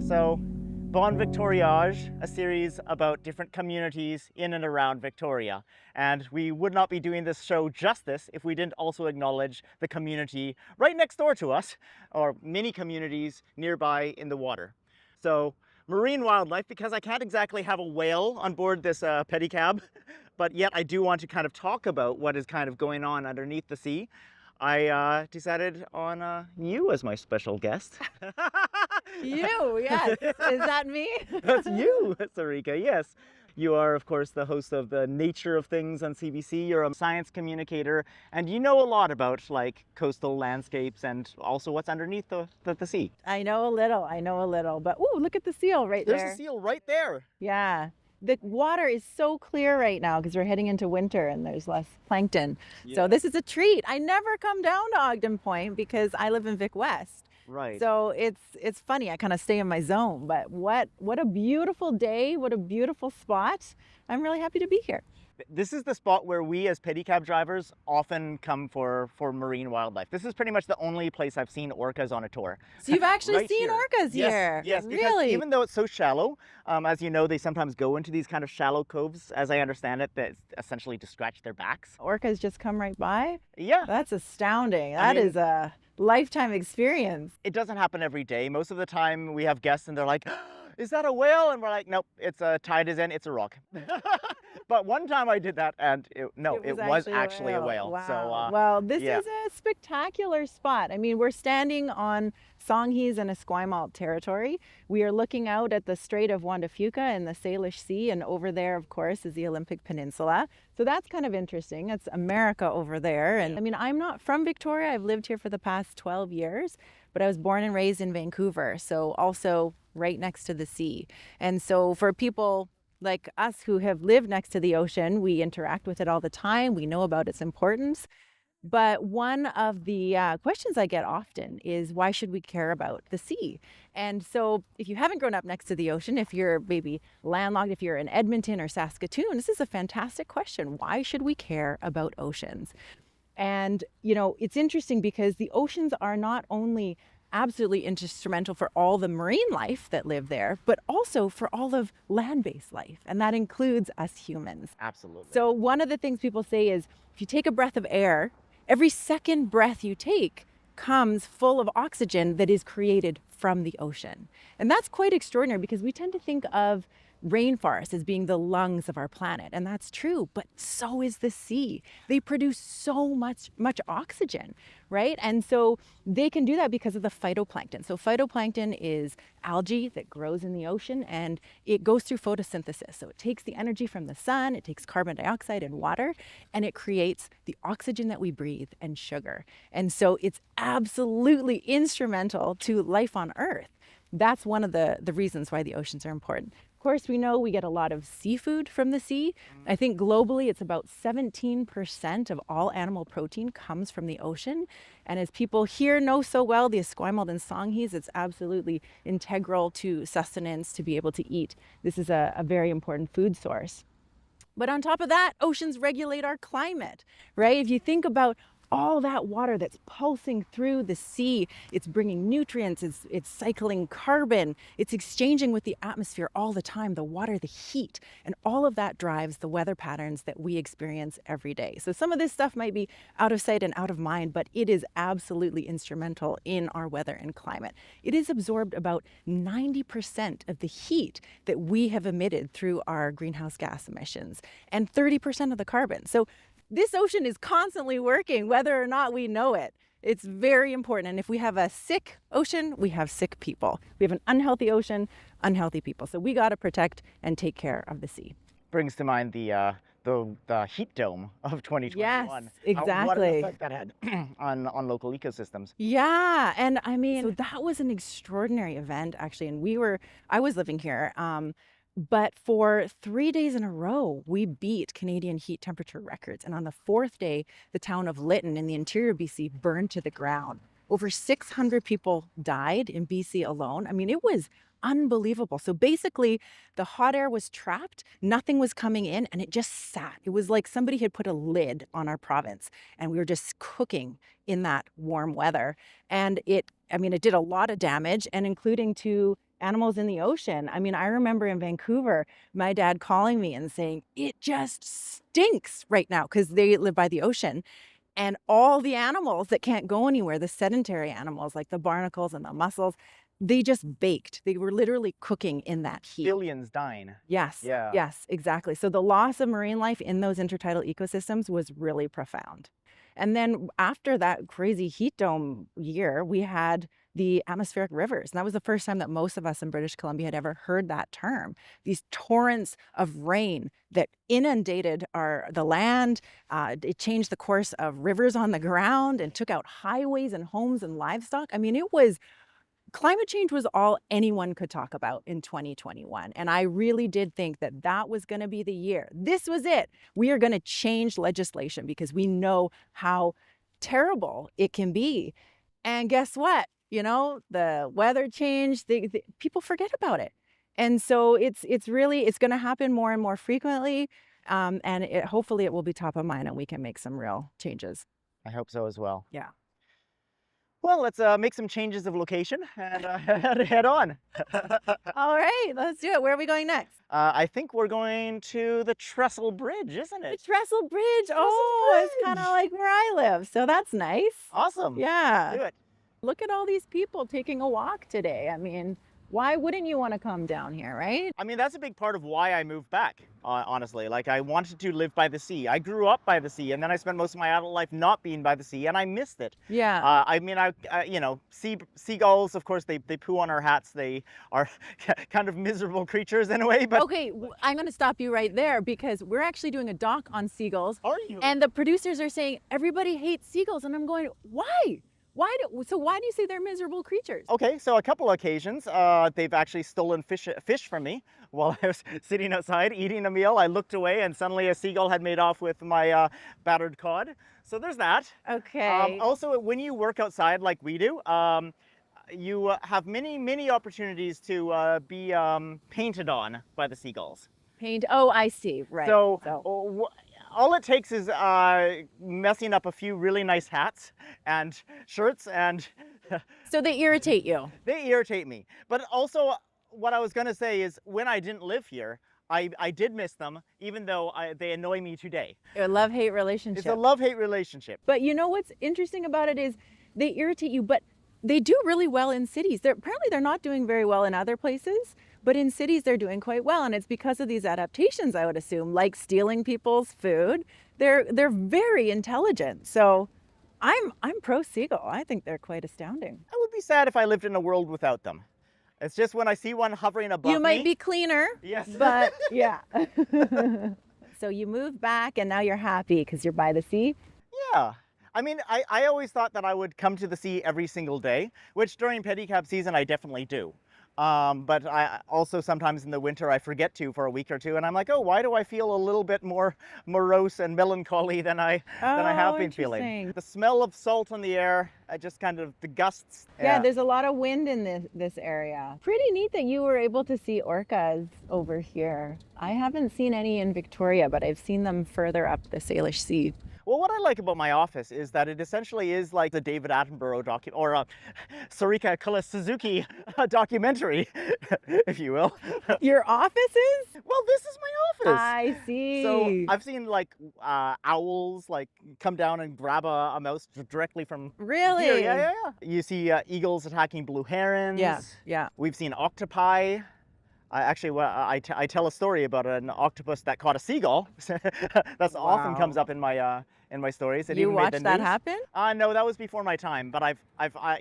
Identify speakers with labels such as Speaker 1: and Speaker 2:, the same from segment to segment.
Speaker 1: So, Bon Victoriage, a series about different communities in and around Victoria. And we would not be doing this show justice if we didn't also acknowledge the community right next door to us, or many communities nearby in the water. So, marine wildlife, because I can't exactly have a whale on board this pedicab, but yet I do want to kind of talk about what is kind of going on underneath the sea. I decided on you as my special guest.
Speaker 2: You, yes. Is that me?
Speaker 1: That's you, Sarika, yes. You are, of course, the host of The Nature of Things on CBC. You're a science communicator, and you know a lot about, like, coastal landscapes and also what's underneath the sea.
Speaker 2: I know a little, but ooh, look at the seal right there.
Speaker 1: There's a seal right there.
Speaker 2: Yeah. The water is so clear right now because we're heading into winter and there's less plankton. Yeah. So this is a treat. I never come down to Ogden Point because I live in Vic West.
Speaker 1: Right.
Speaker 2: So it's funny. I kind of stay in my zone, but what a beautiful day. What a beautiful spot. I'm really happy to be here.
Speaker 1: This is the spot where we as pedicab drivers often come for marine wildlife. This is pretty much the only place I've seen orcas on a tour.
Speaker 2: So you've actually
Speaker 1: right
Speaker 2: seen orcas here?
Speaker 1: Yes, because
Speaker 2: really?
Speaker 1: Even though it's so shallow, as you know, they sometimes go into these kind of shallow coves, as I understand it, that's essentially to scratch their backs.
Speaker 2: Orcas just come right by?
Speaker 1: Yeah.
Speaker 2: That's astounding. That is a lifetime experience.
Speaker 1: It doesn't happen every day. Most of the time we have guests and they're like, is that a whale? And we're like, nope, it's a tide is in, it's a rock. But one time I did that and it was actually a whale.
Speaker 2: Wow.
Speaker 1: So,
Speaker 2: well, this is a spectacular spot. I mean, we're standing on Songhees and Esquimalt territory. We are looking out at the Strait of Juan de Fuca and the Salish Sea, and over there, of course, is the Olympic Peninsula. So that's kind of interesting. It's America over there. And I mean, I'm not from Victoria. I've lived here for the past 12 years, but I was born and raised in Vancouver, so also right next to the sea. And so for people like us who have lived next to the ocean, we interact with it all the time. We know about its importance. But one of the questions I get often is, why should we care about the sea? And so if you haven't grown up next to the ocean, if you're maybe landlocked, if you're in Edmonton or Saskatoon, this is a fantastic question. Why should we care about oceans? And, you know, it's interesting because the oceans are not only absolutely instrumental for all the marine life that live there, but also for all of land-based life. And that includes us humans.
Speaker 1: Absolutely.
Speaker 2: So one of the things people say is, if you take a breath of air, every second breath you take comes full of oxygen that is created from the ocean. And that's quite extraordinary because we tend to think of rainforests as being the lungs of our planet, and that's true, but so is the sea. They produce so much oxygen, right? And so they can do that because of the phytoplankton. So phytoplankton is algae that grows in the ocean, and it goes through photosynthesis. So it takes the energy from the sun, it takes carbon dioxide and water, and it creates the oxygen that we breathe and sugar. And so it's absolutely instrumental to life on Earth. That's one of the reasons why the oceans are important. Of course, we know we get a lot of seafood from the sea. I think globally it's about 17% of all animal protein comes from the ocean. And as people here know so well, the Esquimalt and Songhees, it's absolutely integral to sustenance to be able to eat. This is a very important food source. But on top of that, oceans regulate our climate, right? If you think about all that water that's pulsing through the sea. It's bringing nutrients, it's cycling carbon, it's exchanging with the atmosphere all the time, the water, the heat, and all of that drives the weather patterns that we experience every day. So some of this stuff might be out of sight and out of mind, but it is absolutely instrumental in our weather and climate. It has absorbed about 90% of the heat that we have emitted through our greenhouse gas emissions and 30% of the carbon. So this ocean is constantly working, whether or not we know it. It's very important. And if we have a sick ocean, we have sick people. We have an unhealthy ocean, unhealthy people. So we got to protect and take care of the sea.
Speaker 1: Brings to mind the heat dome of 2021.
Speaker 2: Yes, exactly.
Speaker 1: What an effect that had on local ecosystems.
Speaker 2: Yeah, and I mean, so that was an extraordinary event, actually. And I was living here. But for 3 days in a row, we beat Canadian heat temperature records. And on the fourth day, the town of Lytton in the interior BC burned to the ground. Over 600 people died in BC alone. I mean, it was unbelievable. So basically, the hot air was trapped, nothing was coming in, and it just sat. It was like somebody had put a lid on our province, and we were just cooking in that warm weather. And it did a lot of damage, and including to animals in the ocean. I mean, I remember in Vancouver, my dad calling me and saying, it just stinks right now, because they live by the ocean. And all the animals that can't go anywhere, the sedentary animals like the barnacles and the mussels, they just baked. They were literally cooking in that heat.
Speaker 1: Billions dying.
Speaker 2: Yes.
Speaker 1: Yeah.
Speaker 2: Yes, exactly. So the loss of marine life in those intertidal ecosystems was really profound. And then after that crazy heat dome year, we had the atmospheric rivers. And that was the first time that most of us in British Columbia had ever heard that term. These torrents of rain that inundated the land. It changed the course of rivers on the ground and took out highways and homes and livestock. I mean, climate change was all anyone could talk about in 2021. And I really did think that that was going to be the year. This was it. We are going to change legislation because we know how terrible it can be. And guess what? You know, the weather changed, people forget about it. And so it's going to happen more and more frequently. And hopefully it will be top of mind and we can make some real changes.
Speaker 1: I hope so as well.
Speaker 2: Yeah.
Speaker 1: Well, let's make some changes of location and head on.
Speaker 2: All right, let's do it. Where are we going next?
Speaker 1: I think we're going to the Trestle Bridge, isn't it?
Speaker 2: The Trestle Bridge. It's kind of like where I live. So that's nice.
Speaker 1: Awesome.
Speaker 2: Yeah.
Speaker 1: Do it.
Speaker 2: Look at all these people taking a walk today. I mean, why wouldn't you want to come down here, right?
Speaker 1: I mean, that's a big part of why I moved back, honestly. Like, I wanted to live by the sea. I grew up by the sea, and then I spent most of my adult life not being by the sea, and I missed it.
Speaker 2: Yeah.
Speaker 1: Seagulls, of course, they poo on our hats. They are kind of miserable creatures in a way, but...
Speaker 2: Okay, I'm going to stop you right there because we're actually doing a doc on seagulls.
Speaker 1: Are you?
Speaker 2: And the producers are saying, everybody hates seagulls, and I'm going, why? Why do you say they're miserable creatures?
Speaker 1: Okay, so a couple of occasions, they've actually stolen fish from me while I was sitting outside eating a meal. I looked away and suddenly a seagull had made off with my battered cod. So there's that.
Speaker 2: Okay.
Speaker 1: Also, when you work outside like we do, you have many opportunities to be painted on by the seagulls.
Speaker 2: Oh, I see. Right.
Speaker 1: So all it takes is messing up a few really nice hats and shirts and...
Speaker 2: So they irritate you?
Speaker 1: They irritate me. But also, what I was going to say is when I didn't live here, I did miss them, even though they annoy me today.
Speaker 2: A love-hate relationship.
Speaker 1: It's a love-hate relationship.
Speaker 2: But you know what's interesting about it is they irritate you, but they do really well in cities. Apparently they're not doing very well in other places. But in cities, they're doing quite well. And it's because of these adaptations, I would assume, like stealing people's food. They're very intelligent. So I'm pro seagull. I think they're quite astounding.
Speaker 1: I would be sad if I lived in a world without them. It's just when I see one hovering above me.
Speaker 2: You might be cleaner.
Speaker 1: Yes.
Speaker 2: But yeah. So you moved back and now you're happy because you're by the sea?
Speaker 1: Yeah. I mean, I always thought that I would come to the sea every single day, which during pedicab season, I definitely do. But I also sometimes in the winter I forget to for a week or two, and I'm like, oh, why do I feel a little bit more morose and melancholy than I have been feeling? The smell of salt on the air, just kind of the gusts.
Speaker 2: Yeah, there's a lot of wind in this area. Pretty neat that you were able to see orcas over here. I haven't seen any in Victoria, but I've seen them further up the Salish Sea.
Speaker 1: Well, what I like about my office is that it essentially is like the David Attenborough or a Sarika Cullis-Suzuki documentary, if you will.
Speaker 2: Your office is?
Speaker 1: Well, this is my office.
Speaker 2: I see.
Speaker 1: So I've seen like owls like come down and grab a mouse directly from
Speaker 2: Really?
Speaker 1: here. Yeah. You see eagles attacking blue herons.
Speaker 2: Yeah.
Speaker 1: We've seen octopi. I tell a story about an octopus that caught a seagull. That's often comes up in my stories. It
Speaker 2: You
Speaker 1: even made
Speaker 2: watched
Speaker 1: the
Speaker 2: that
Speaker 1: news.
Speaker 2: happen?
Speaker 1: No, that was before my time. But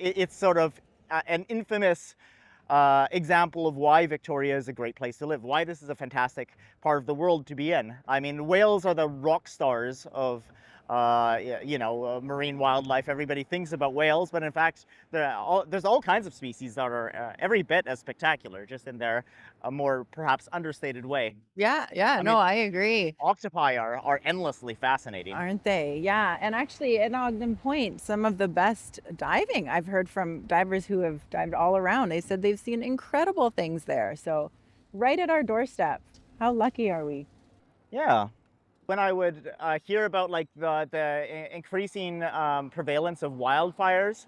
Speaker 1: it's sort of an infamous example of why Victoria is a great place to live. Why this is a fantastic part of the world to be in. I mean, whales are the rock stars of marine wildlife. Everybody thinks about whales, but in fact, there's all kinds of species that are every bit as spectacular, just in their more perhaps understated way.
Speaker 2: Yeah. I agree.
Speaker 1: Octopi are endlessly fascinating.
Speaker 2: Aren't they? Yeah. And actually, at Ogden Point, some of the best diving I've heard from divers who have dived all around, they said they've seen incredible things there. So, right at our doorstep. How lucky are we?
Speaker 1: Yeah. When I would hear about like the increasing prevalence of wildfires,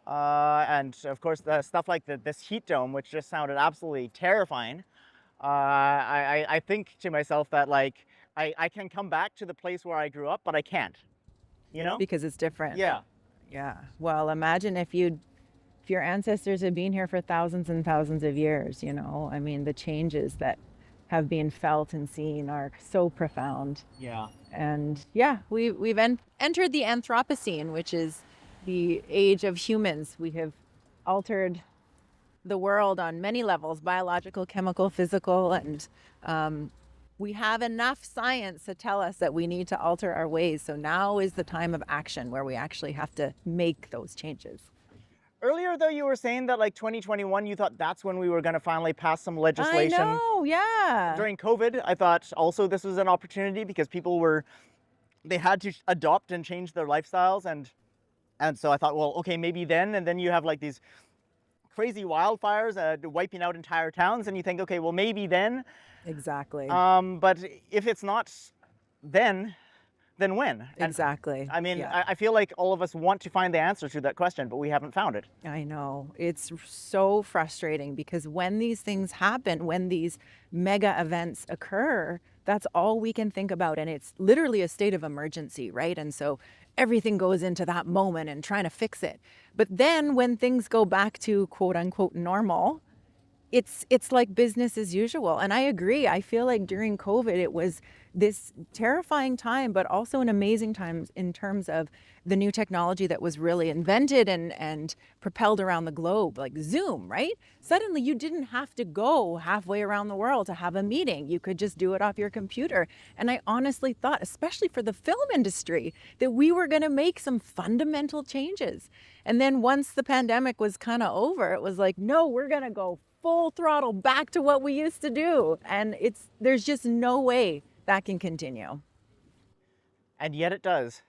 Speaker 1: and of course the stuff like this heat dome, which just sounded absolutely terrifying, I think to myself that like I can come back to the place where I grew up, but I can't, you know?
Speaker 2: Because it's different.
Speaker 1: Yeah.
Speaker 2: Yeah. Well, imagine if your ancestors had been here for thousands and thousands of years, you know? I mean, the changes that have been felt and seen are so profound.
Speaker 1: Yeah.
Speaker 2: And yeah, we've entered the Anthropocene, which is the age of humans. We have altered the world on many levels, biological, chemical, physical, and we have enough science to tell us that we need to alter our ways. So now is the time of action where we actually have to make those changes.
Speaker 1: Earlier, though, you were saying that like 2021, you thought that's when we were going to finally pass some legislation.
Speaker 2: I know, yeah.
Speaker 1: During COVID, I thought also this was an opportunity because they had to adopt and change their lifestyles. And so I thought, well, okay, maybe then. And then you have like these crazy wildfires wiping out entire towns. And you think, okay, well, maybe then.
Speaker 2: Exactly.
Speaker 1: But if it's not then when?
Speaker 2: Exactly.
Speaker 1: I mean,
Speaker 2: yeah.
Speaker 1: I feel like all of us want to find the answer to that question, but we haven't found it.
Speaker 2: I know. It's so frustrating because when these things happen, when these mega events occur, that's all we can think about. And it's literally a state of emergency, right? And so everything goes into that moment and trying to fix it. But then when things go back to quote unquote normal, it's like business as usual. And I agree. I feel like during COVID, it was this terrifying time, but also an amazing time in terms of the new technology that was really invented and propelled around the globe, like Zoom, right? Suddenly you didn't have to go halfway around the world to have a meeting. You could just do it off your computer. And I honestly thought, especially for the film industry, that we were going to make some fundamental changes. And then once the pandemic was kind of over, it was like, no, we're going to go full throttle back to what we used to do. And there's just no way that can continue.
Speaker 1: And yet it does.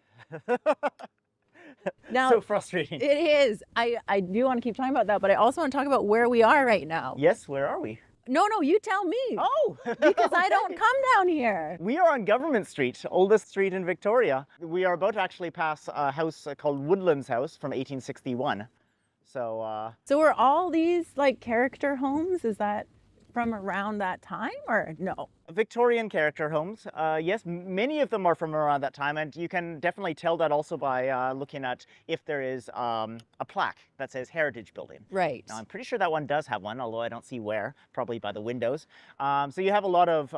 Speaker 2: Now,
Speaker 1: so frustrating.
Speaker 2: It is. I do want to keep talking about that, but I also want to talk about where we are right now.
Speaker 1: Yes, where are we?
Speaker 2: No, you tell me.
Speaker 1: Oh!
Speaker 2: Because I don't come down here.
Speaker 1: We are on Government Street, oldest street in Victoria. We are about to actually pass a house called Woodlands House from 1861. So
Speaker 2: are all these like character homes? Is that from around that time or no?
Speaker 1: Victorian character homes. Yes, many of them are from around that time, and you can definitely tell that also by looking at if there is a plaque that says Heritage Building.
Speaker 2: Right.
Speaker 1: Now, I'm pretty sure that one does have one, although I don't see where, probably by the windows. So you have a lot of,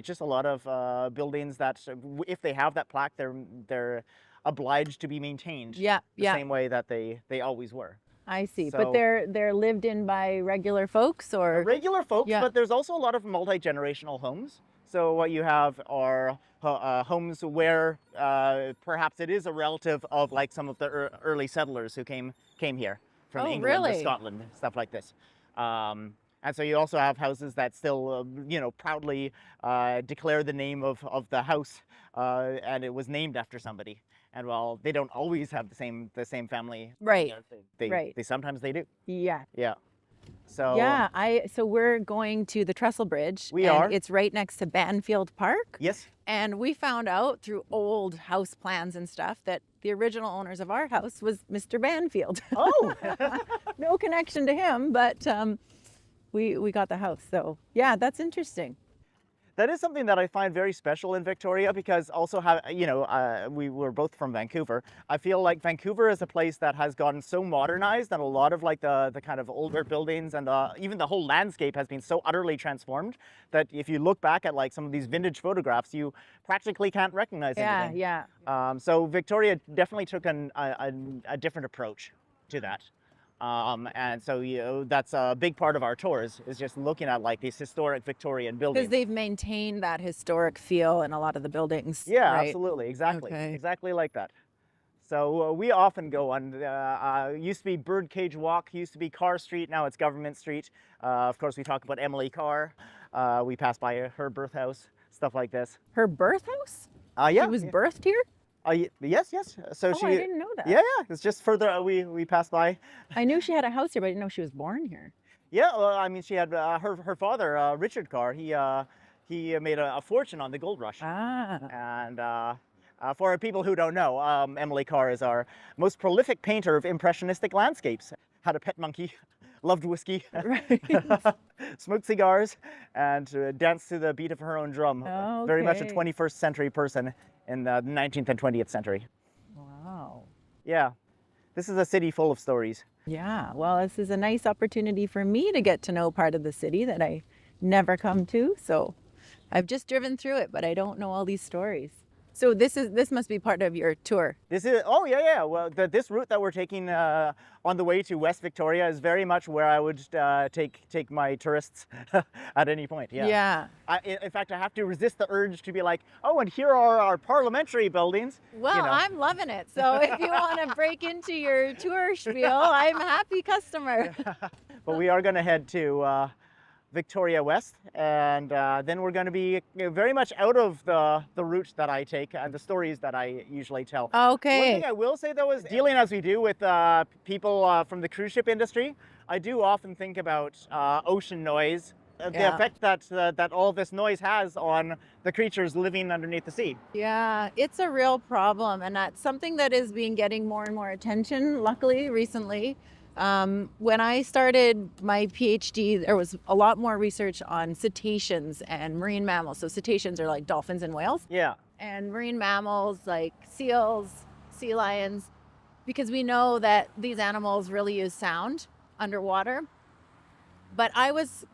Speaker 1: just a lot of buildings that, if they have that plaque, they're obliged to be maintained.
Speaker 2: Yeah,
Speaker 1: the same way that they always were.
Speaker 2: I see.
Speaker 1: So,
Speaker 2: but they're lived in by regular folks or?
Speaker 1: Regular folks, but there's also a lot of multi-generational homes. So what you have are homes where perhaps it is a relative of like some of the early settlers who came here from England or Scotland, stuff like this. And so you also have houses that still, proudly declare the name of the house, and it was named after somebody. And while they don't always have the same family,
Speaker 2: right?
Speaker 1: They sometimes they do.
Speaker 2: Yeah.
Speaker 1: Yeah. So
Speaker 2: so we're going to the Trestle Bridge.
Speaker 1: We
Speaker 2: and
Speaker 1: are.
Speaker 2: It's right next to Banfield Park.
Speaker 1: yes,
Speaker 2: And we found out through old house plans and stuff that the original owners of our house was Mr. Banfield.
Speaker 1: oh,
Speaker 2: No connection to him, but we got the house. So yeah, that's interesting.
Speaker 1: that is something that I find very special in Victoria, because also we were both from Vancouver. I feel like Vancouver is a place that has gotten so modernized, and a lot of like the kind of older buildings and even the whole landscape has been so utterly transformed that if you look back at like some of these vintage photographs, you practically can't recognize anything.
Speaker 2: Yeah.
Speaker 1: So Victoria definitely took a different approach to that. And so, that's a big part of our tours, is just looking at like these historic Victorian buildings.
Speaker 2: Because they've maintained that historic feel in a lot of the buildings.
Speaker 1: Yeah,
Speaker 2: right?
Speaker 1: absolutely. Exactly.
Speaker 2: Okay.
Speaker 1: Exactly like that. So we often go on, used to be Birdcage Walk, used to be Carr Street, now it's Government Street. Of course, we talk about Emily Carr. We pass by her birth house, stuff like this.
Speaker 2: Her birth house?
Speaker 1: Yeah.
Speaker 2: She was birthed here?
Speaker 1: Yes. So
Speaker 2: Oh, I didn't know that.
Speaker 1: Yeah. It's just further, we passed by.
Speaker 2: I knew she had a house here, but I didn't know she was born here.
Speaker 1: Yeah, well, I mean, she had her father, Richard Carr. He made a fortune on the gold rush. And for people who don't know, Emily Carr is our most prolific painter of impressionistic landscapes. Had a pet monkey, loved whiskey,
Speaker 2: Right.
Speaker 1: smoked cigars, and danced to the beat of her own drum. Very much a
Speaker 2: Okay.
Speaker 1: 21st century person in the 19th and 20th century.
Speaker 2: Wow.
Speaker 1: Yeah, this is a city full of stories.
Speaker 2: Yeah, well, this is a nice opportunity for me to get to know part of the city that I never come to. So I've just driven through it, but I don't know all these stories. So this must be part of your tour.
Speaker 1: This is, yeah. Well, this route that we're taking on the way to West Victoria is very much where I would take my tourists at any point. Yeah. In fact, I have to resist the urge to be like, oh, and here are our parliamentary buildings.
Speaker 2: Well, I'm loving it. So if you want to break into your tour spiel, I'm a happy customer.
Speaker 1: But we are going to head to Victoria West, and then we're going to be very much out of the route that I take and the stories that I usually tell.
Speaker 2: Okay.
Speaker 1: One thing I will say though is, dealing as we do with people from the cruise ship industry, I do often think about ocean noise, the effect that all this noise has on the creatures living underneath the sea.
Speaker 2: Yeah, it's a real problem, and that's something that is being getting more and more attention, luckily, recently. When I started my PhD, there was a lot more research on cetaceans and marine mammals. So cetaceans are like dolphins and whales.
Speaker 1: Yeah.
Speaker 2: And marine mammals like seals, sea lions, because we know that these animals really use sound underwater. But I was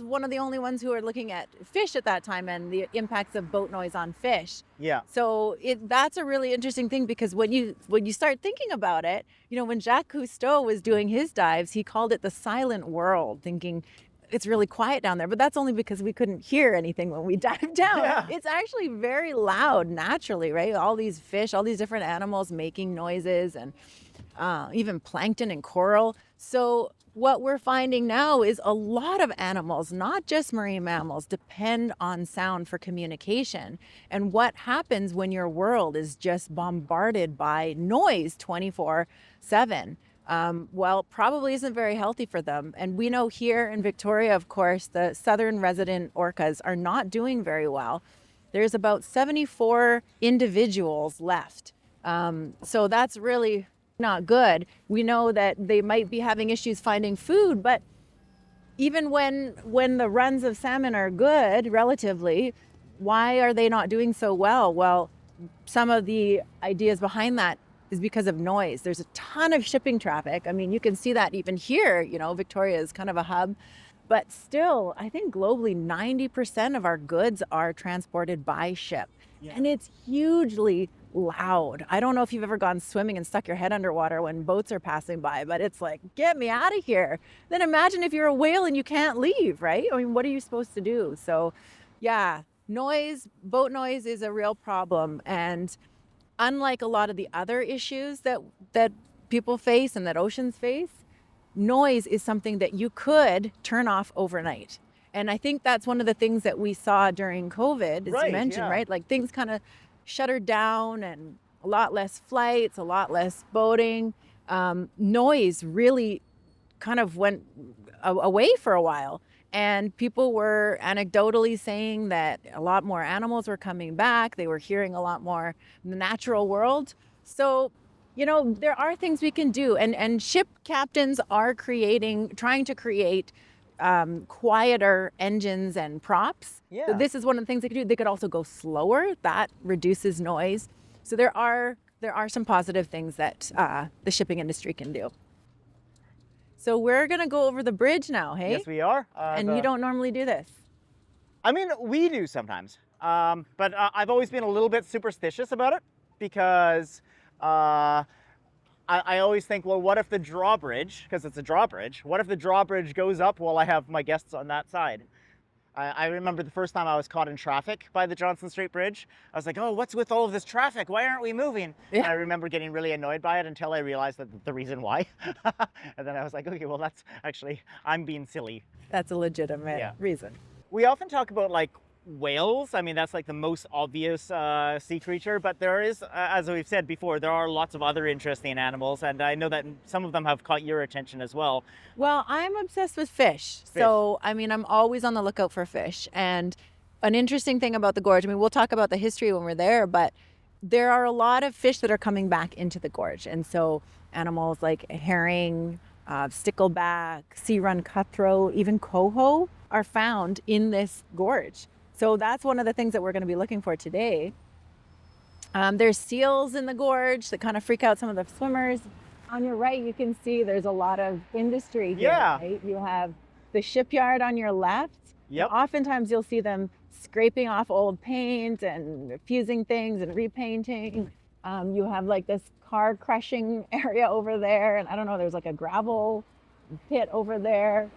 Speaker 2: one of the only ones who were looking at fish at that time and the impacts of boat noise on fish.
Speaker 1: Yeah.
Speaker 2: So that's a really interesting thing, because when you start thinking about it, when Jacques Cousteau was doing his dives, he called it the silent world, thinking it's really quiet down there. But that's only because we couldn't hear anything when we dived down.
Speaker 1: Yeah.
Speaker 2: It's actually very loud naturally, right? All these fish, all these different animals making noises, and even plankton and coral. So what we're finding now is a lot of animals, not just marine mammals, depend on sound for communication. And what happens when your world is just bombarded by noise 24/7? Well, probably isn't very healthy for them. And we know here in Victoria, of course, the southern resident orcas are not doing very well. There's about 74 individuals left. So that's really not good. We know that they might be having issues finding food, but even when the runs of salmon are good relatively, why are they not doing so well? Well, some of the ideas behind that is because of noise. There's a ton of shipping traffic. I mean, you can see that even here, Victoria is kind of a hub, but still, I think globally 90% of our goods are transported by ship. Yeah. And it's hugely loud. I don't know if you've ever gone swimming and stuck your head underwater when boats are passing by, but it's like, get me out of here. Then imagine if you're a whale and you can't leave, right? I mean, what are you supposed to do? So yeah, boat noise is a real problem. And unlike a lot of the other issues that people face and that oceans face, noise is something that you could turn off overnight. And I think that's one of the things that we saw during COVID, as you mentioned, right? Like things kind of shuttered down, and a lot less flights, a lot less boating. Noise really kind of went away for a while. And people were anecdotally saying that a lot more animals were coming back. They were hearing a lot more in the natural world. So, there are things we can do. And ship captains are trying to create quieter engines and props.
Speaker 1: Yeah.
Speaker 2: So this is one of the things they could do. They could also go slower. That reduces noise. So there are some positive things that the shipping industry can do. So we're going to go over the bridge now, hey?
Speaker 1: Yes, we are.
Speaker 2: And you don't normally do this.
Speaker 1: I mean, we do sometimes. But I've always been a little bit superstitious about it because I always think, well, what if the drawbridge, because it's a drawbridge, what if the drawbridge goes up while I have my guests on that side? I remember the first time I was caught in traffic by the Johnson Street Bridge. I was like, oh, what's with all of this traffic? Why aren't we moving?
Speaker 2: Yeah.
Speaker 1: And I remember getting really annoyed by it until I realized that the reason why. And then I was like, okay, well, that's actually, I'm being silly.
Speaker 2: That's a legitimate reason.
Speaker 1: We often talk about like whales. I mean, that's like the most obvious sea creature, but there is, as we've said before, there are lots of other interesting animals, and I know that some of them have caught your attention as well.
Speaker 2: Well, I'm obsessed with fish. So, I mean, I'm always on the lookout for fish. And an interesting thing about the gorge, I mean, we'll talk about the history when we're there, but there are a lot of fish that are coming back into the gorge. And so animals like herring, stickleback, sea run cutthroat, even coho are found in this gorge. So that's one of the things that we're going to be looking for today. There's seals in the gorge that kind of freak out some of the swimmers. On your right, you can see there's a lot of industry here.
Speaker 1: Yeah.
Speaker 2: Right? You have the shipyard on your left.
Speaker 1: Yep.
Speaker 2: Oftentimes you'll see them scraping off old paint and fusing things and repainting. You have like this car crushing area over there. And I don't know, there's like a gravel pit over there.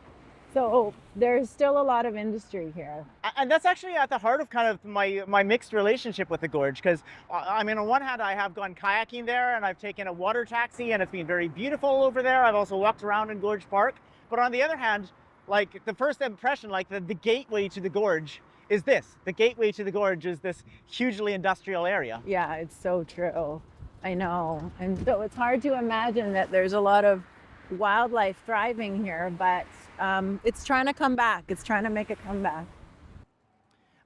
Speaker 2: So there's still a lot of industry here.
Speaker 1: And that's actually at the heart of kind of my mixed relationship with the gorge, because I mean, on one hand, I have gone kayaking there and I've taken a water taxi and it's been very beautiful over there. I've also walked around in Gorge Park. But on the other hand, like the first impression, like the gateway to the gorge is this. The gateway to the gorge is this hugely industrial area.
Speaker 2: Yeah, it's so true. I know. And so it's hard to imagine that there's a lot of wildlife thriving here, but it's trying to come back. It's trying to make a comeback.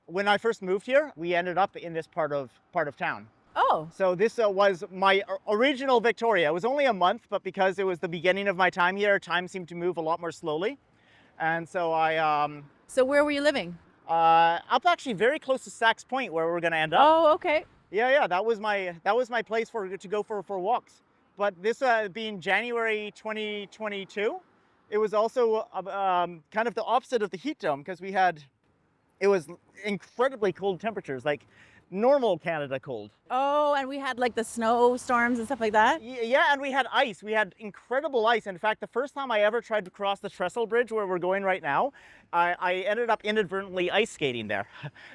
Speaker 1: When I first moved here, we ended up in this part of town.
Speaker 2: Oh.
Speaker 1: So this was my original Victoria. It was only a month, but because it was the beginning of my time here, time seemed to move a lot more slowly. And so
Speaker 2: So where were you living?
Speaker 1: up actually very close to Sachs Point, where we're going to end up.
Speaker 2: Oh, okay.
Speaker 1: Yeah, that was my place to go for walks. But this being January 2022, it was also kind of the opposite of the heat dome, because it was incredibly cold temperatures, like normal Canada cold.
Speaker 2: Oh, and we had like the snowstorms and stuff like that?
Speaker 1: Yeah, and we had ice. We had incredible ice. In fact, the first time I ever tried to cross the Trestle Bridge where we're going right now, I ended up inadvertently ice skating there.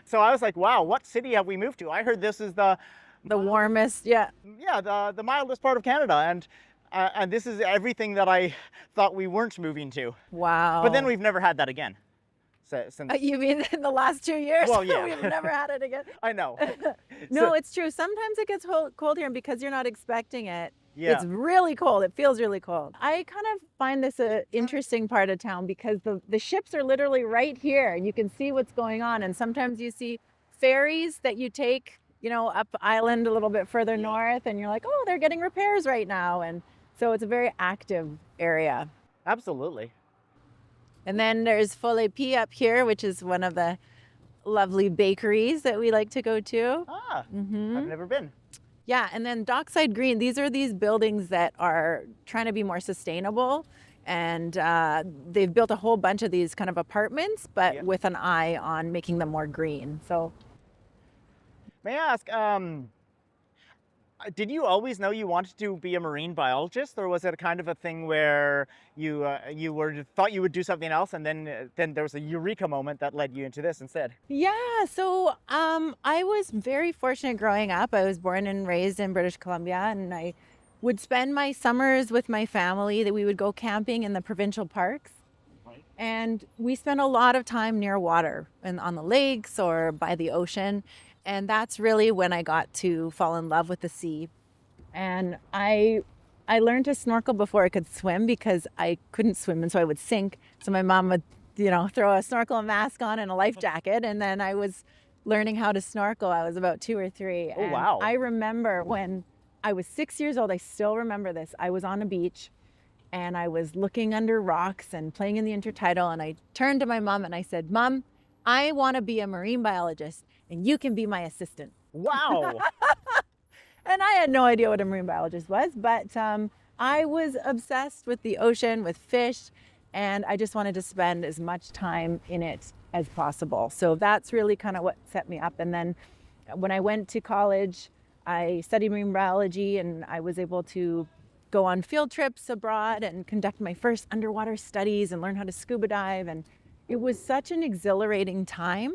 Speaker 1: So I was like, wow, what city have we moved to? I heard this is the
Speaker 2: warmest, yeah.
Speaker 1: Yeah, the mildest part of Canada, and this is everything that I thought we weren't moving to.
Speaker 2: Wow.
Speaker 1: But then we've never had that again. Since
Speaker 2: you mean in the last 2 years?
Speaker 1: Well, yeah.
Speaker 2: We've never had it again.
Speaker 1: I know.
Speaker 2: No, it's true. Sometimes it gets cold here, and because you're not expecting it,
Speaker 1: Yeah.
Speaker 2: it's really cold. It feels really cold. I kind of find this an interesting part of town because the ships are literally right here. You can see what's going on, and sometimes you see ferries that you take, up island a little bit further north, and you're like, oh, they're getting repairs right now. And so it's a very active area.
Speaker 1: Absolutely.
Speaker 2: And then there's Folle P up here, which is one of the lovely bakeries that we like to go to.
Speaker 1: I've never been.
Speaker 2: Yeah, and then Dockside Green, these are these buildings that are trying to be more sustainable. And they've built a whole bunch of these kind of apartments, but with an eye on making them more green. So,
Speaker 1: may I ask, did you always know you wanted to be a marine biologist, or was it a kind of a thing where you thought you would do something else, and then there was a eureka moment that led you into this instead?
Speaker 2: yeah, so I was very fortunate growing up. I was born and raised in British Columbia, and I would spend my summers with my family. That we would go camping in the provincial parks.
Speaker 1: Right.
Speaker 2: And we spent a lot of time near water and on the lakes or by the ocean. And that's really when I got to fall in love with the sea. And I I learned to snorkel before I could swim because I couldn't swim, and so I would sink. So my mom would, throw a snorkel mask on and a life jacket, and then I was learning how to snorkel. I was about 2 or 3.
Speaker 1: Oh,
Speaker 2: and
Speaker 1: wow.
Speaker 2: I remember when I was 6 years old, I still remember this. I was on a beach and I was looking under rocks and playing in the intertidal, and I turned to my mom and I said, "Mom, I want to be a marine biologist and you can be my assistant."
Speaker 1: Wow.
Speaker 2: And I had no idea what a marine biologist was, but I was obsessed with the ocean, with fish, and I just wanted to spend as much time in it as possible. So that's really kind of what set me up. And then when I went to college, I studied marine biology, and I was able to go on field trips abroad and conduct my first underwater studies and learn how to scuba dive. And it was such an exhilarating time.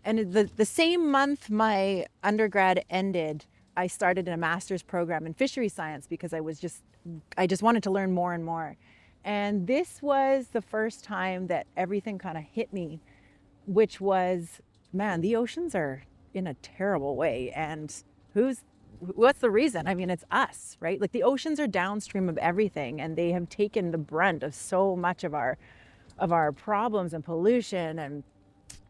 Speaker 2: And the same month my undergrad ended, I started a master's program in fishery science because I just wanted to learn more and more. And this was the first time that everything kind of hit me, which was, man, the oceans are in a terrible way. And what's the reason? I mean, it's us, right? Like, the oceans are downstream of everything, and they have taken the brunt of so much of our problems and pollution.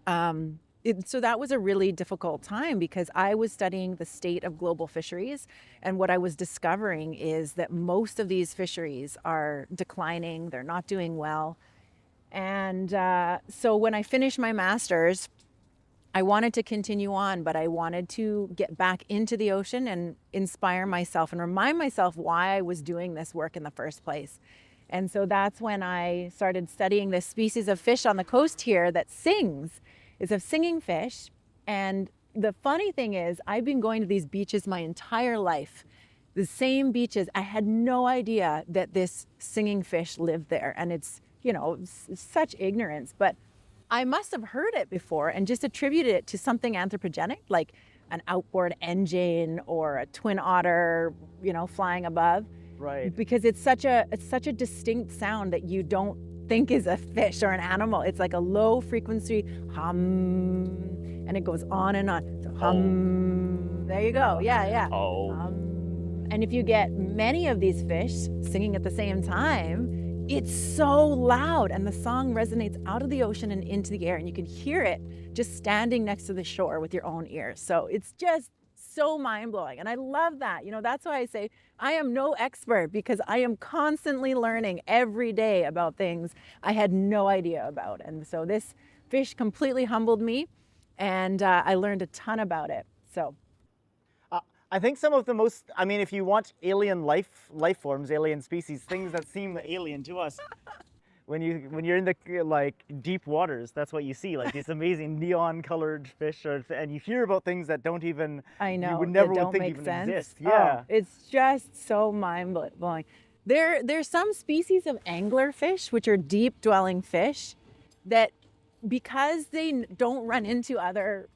Speaker 2: And so that was a really difficult time because I was studying the state of global fisheries, and what I was discovering is that most of these fisheries are declining. They're not doing well. And so when I finished my master's, I wanted to continue on, but I wanted to get back into the ocean and inspire myself and remind myself why I was doing this work in the first place. And so that's when I started studying this species of fish on the coast here that sings. It's a singing fish. And the funny thing is, I've been going to these beaches my entire life, the same beaches. I had no idea that this singing fish lived there. And it's, such ignorance, but I must have heard it before and just attributed it to something anthropogenic, like an outboard engine or a twin otter, flying above.
Speaker 1: Right.
Speaker 2: Because it's such a distinct sound that you don't think is a fish or an animal. It's like a low frequency hum, and it goes on and on. So hum. There you go. Yeah.
Speaker 1: Oh.
Speaker 2: And if you get many of these fish singing at the same time, it's so loud, and the song resonates out of the ocean and into the air, and you can hear it just standing next to the shore with your own ears. So it's just so mind-blowing, and I love that. That's why I say I am no expert, because I am constantly learning every day about things I had no idea about. And so this fish completely humbled me, and I learned a ton about it. So
Speaker 1: I think some of the most, if you want alien life forms, alien species, things that seem alien to us, when you're in the deep waters, that's what you see, like these amazing neon colored fish, and you hear about things that don't even, you would never think even exist. Yeah.
Speaker 2: Oh, it's just so mind-blowing. There's some species of anglerfish, which are deep dwelling fish, that because they don't run into other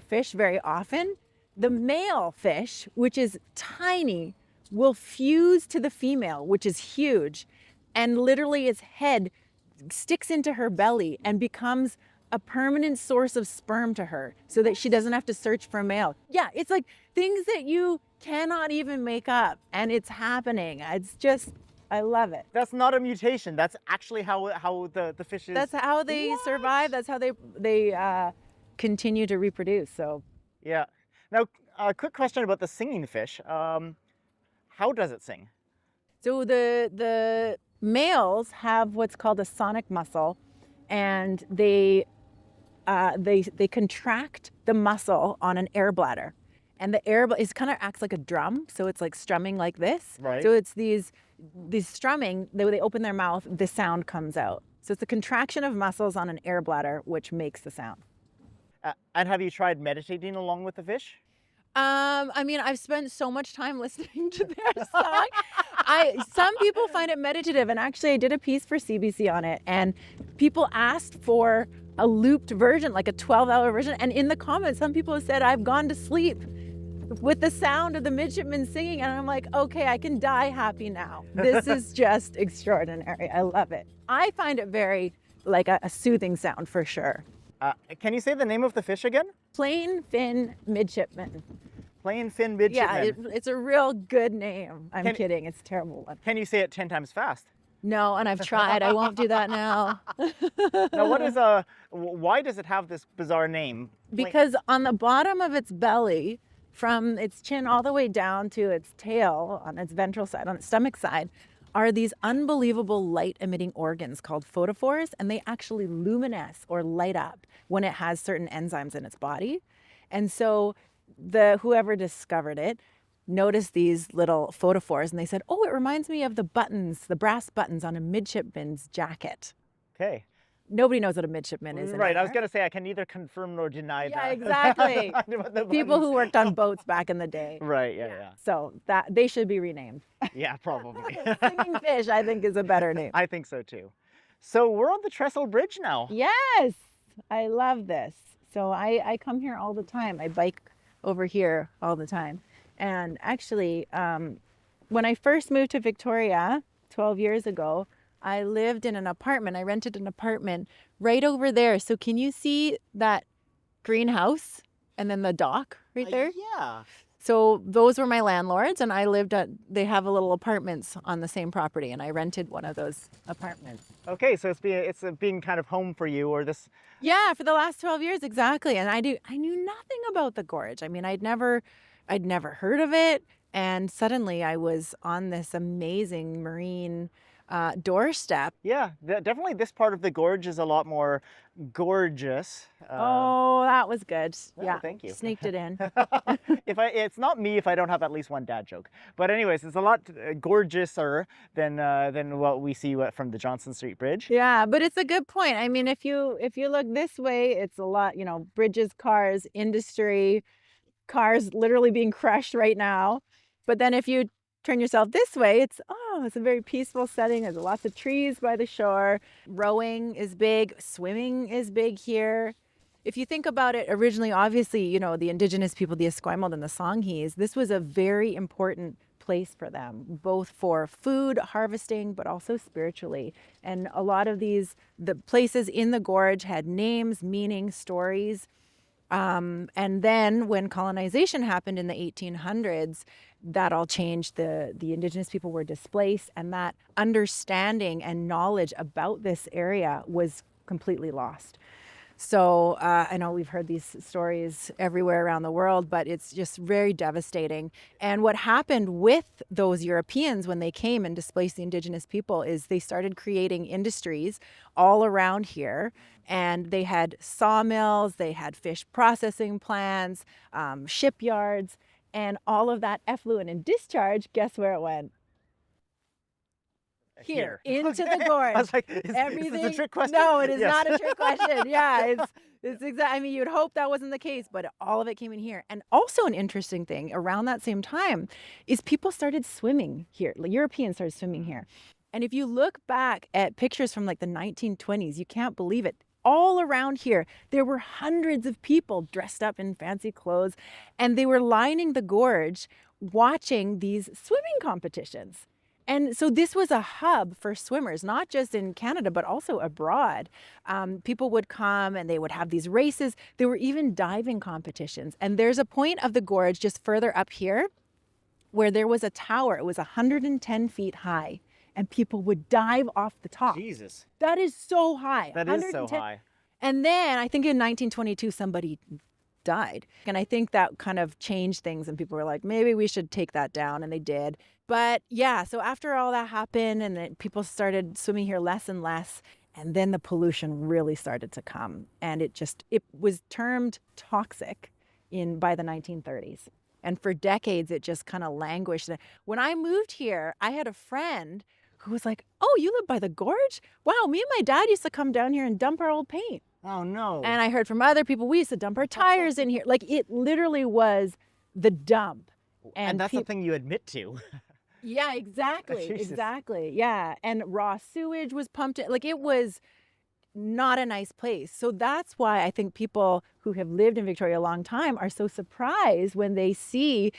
Speaker 2: fish very often, the male fish, which is tiny, will fuse to the female, which is huge, and literally its head sticks into her belly and becomes a permanent source of sperm to her so that she doesn't have to search for a male. Yeah, it's like things that you cannot even make up, and it's happening. It's just, I love it.
Speaker 1: That's not a mutation. That's actually how the fish is.
Speaker 2: That's how they survive. That's how they continue to reproduce. So
Speaker 1: yeah. Now, a quick question about the singing fish. How does it sing?
Speaker 2: So the males have what's called a sonic muscle, and they contract the muscle on an air bladder, and the air it kind of acts like a drum, so it's like strumming like this.
Speaker 1: Right.
Speaker 2: So it's these strumming. When they open their mouth, the sound comes out. So it's the contraction of muscles on an air bladder which makes the sound.
Speaker 1: And have you tried meditating along with the fish?
Speaker 2: I've spent so much time listening to their song. Some people find it meditative, and actually I did a piece for CBC on it, and people asked for a looped version, like a 12-hour version, and in the comments some people have said I've gone to sleep with the sound of the midshipmen singing, and I'm like, okay, I can die happy now. This is just extraordinary. I love it. I find it very like a soothing sound for sure.
Speaker 1: Can you say the name of the fish again?
Speaker 2: Plain fin midshipman.
Speaker 1: Plain fin
Speaker 2: Yeah,
Speaker 1: midshipman.
Speaker 2: it's a real good name. I'm
Speaker 1: Can-
Speaker 2: kidding. It's a terrible one.
Speaker 1: Can you say it 10 times fast?
Speaker 2: No, and I've tried. I won't do that now.
Speaker 1: Now, why does it have this bizarre name?
Speaker 2: Because on the bottom of its belly, from its chin all the way down to its tail, on its ventral side, on its stomach side, are these unbelievable light-emitting organs called photophores, and they actually luminesce or light up when it has certain enzymes in its body. And so whoever discovered it noticed these little photophores, and they said, oh, it reminds me of the buttons, the brass buttons on a midshipman's jacket.
Speaker 1: Okay.
Speaker 2: Nobody knows what a midshipman is.
Speaker 1: Right, I was going to say I can neither confirm nor deny that.
Speaker 2: Yeah, exactly. People who worked on boats back in the day.
Speaker 1: Right, yeah.
Speaker 2: So that they should be renamed.
Speaker 1: Yeah, probably.
Speaker 2: Singing fish, I think, is a better name.
Speaker 1: I think so too. So we're on the Trestle Bridge now.
Speaker 2: Yes, I love this. So I come here all the time. I bike over here all the time. And actually, when I first moved to Victoria 12 years ago, I lived in an apartment. I rented an apartment right over there. So can you see that greenhouse and then the dock right there?
Speaker 1: Yeah.
Speaker 2: So those were my landlords, and they have a little apartments on the same property, and I rented one of those apartments.
Speaker 1: Okay, so it's being kind of home for you, or this.
Speaker 2: Yeah, for the last 12 years, exactly. And I knew nothing about the gorge. I mean, I'd never heard of it, and suddenly I was on this amazing marine doorstep.
Speaker 1: Yeah, definitely this part of the gorge is a lot more gorgeous.
Speaker 2: Oh, that was good.
Speaker 1: Well,
Speaker 2: yeah,
Speaker 1: thank you.
Speaker 2: Sneaked it in.
Speaker 1: It's not me if I don't have at least one dad joke. But anyways, it's a lot gorgeouser than what we see from the Johnson Street Bridge.
Speaker 2: Yeah, but it's a good point. I mean, if you look this way, it's a lot, bridges, cars, industry, cars literally being crushed right now. But then if you turn yourself this way, it's a very peaceful setting. There's lots of trees by the shore. Rowing is big. Swimming is big here. If you think about it, originally, obviously, the indigenous people, the Esquimalt and the Songhees, this was a very important place for them, both for food harvesting, but also spiritually. And a lot of the places in the gorge had names, meaning, stories. And then when colonization happened in the 1800s, that all changed. The indigenous people were displaced, and that understanding and knowledge about this area was completely lost. So I know we've heard these stories everywhere around the world, but it's just very devastating. And what happened with those Europeans when they came and displaced the indigenous people is they started creating industries all around here. And they had sawmills, they had fish processing plants, shipyards, and all of that effluent and discharge, guess where it went? Here, into the gorge.
Speaker 1: I was like, is this a trick question?
Speaker 2: No, it is
Speaker 1: Yes.
Speaker 2: not a trick question. Yeah, it's exactly. I mean, you'd hope that wasn't the case, but all of it came in here. And also an interesting thing around that same time is people started swimming here. Europeans started swimming here. And if you look back at pictures from like the 1920s, you can't believe it. All around here, there were hundreds of people dressed up in fancy clothes, and they were lining the gorge watching these swimming competitions. And so this was a hub for swimmers, not just in Canada, but also abroad. People would come and they would have these races. There were even diving competitions. And there's a point of the gorge just further up here where there was a tower. It was 110 feet high, and people would dive off the top.
Speaker 1: Jesus.
Speaker 2: That is so high.
Speaker 1: That is so high.
Speaker 2: And then I think in 1922, somebody died. And I think that kind of changed things, and people were like, maybe we should take that down, and they did. But yeah, so after all that happened and then people started swimming here less and less, and then the pollution really started to come, and it was termed toxic by the 1930s. And for decades, it just kind of languished. When I moved here, I had a friend who was like, oh, you live by the gorge? Wow, me and my dad used to come down here and dump our old paint.
Speaker 1: Oh, no.
Speaker 2: And I heard from other people, we used to dump our tires in here. Like, it literally was the dump.
Speaker 1: And that's the thing you admit to.
Speaker 2: Yeah, exactly.
Speaker 1: Jesus.
Speaker 2: Exactly. Yeah. And raw sewage was pumped in. Like, it was not a nice place. So that's why I think people who have lived in Victoria a long time are so surprised when they see,